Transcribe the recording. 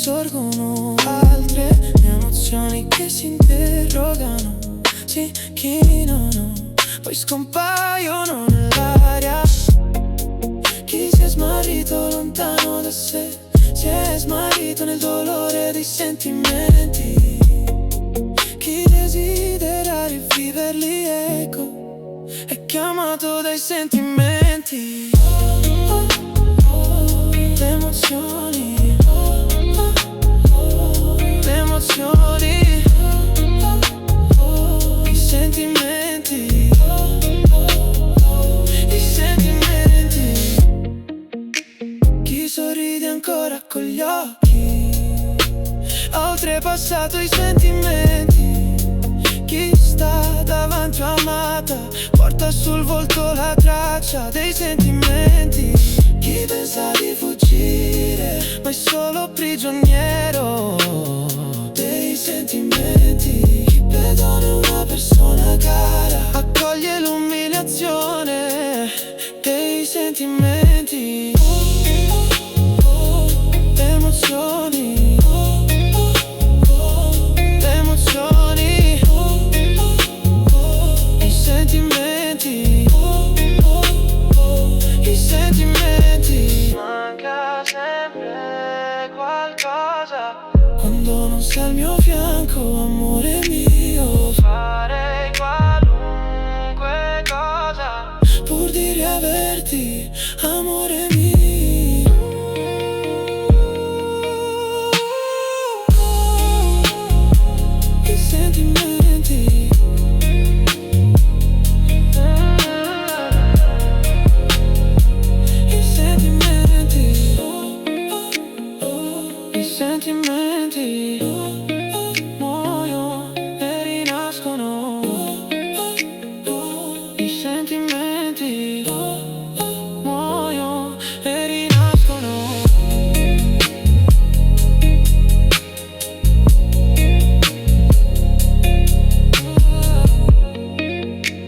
sorgono altre emozioni che si interrogano, si chinano, poi scompaiono nell'aria. Chi si è smarrito lontano da sé, si è smarrito nel dolore dei sentimenti. Chi desidera riviverli, ecco, è chiamato dai sentimenti. Le emozioni, le emozioni, i sentimenti, i sentimenti. Chi sorride ancora con gli occhi, ha oltrepassato i sentimenti. Chi sta davanti all'amata porta sul volto la traccia dei sentimenti. Chi pensa di fuggire ma è solo prigioniero dei sentimenti. Chi perdona una persona cara accoglie l'umiliazione dei sentimenti. Le emozioni, le emozioni, i sentimenti, i sentimenti. Manca sempre qualcosa quando non sei al mio fianco, amore mio. Farei qualunque cosa pur di riaverti, amore mio. I sentimenti, i sentimenti, i sentimenti.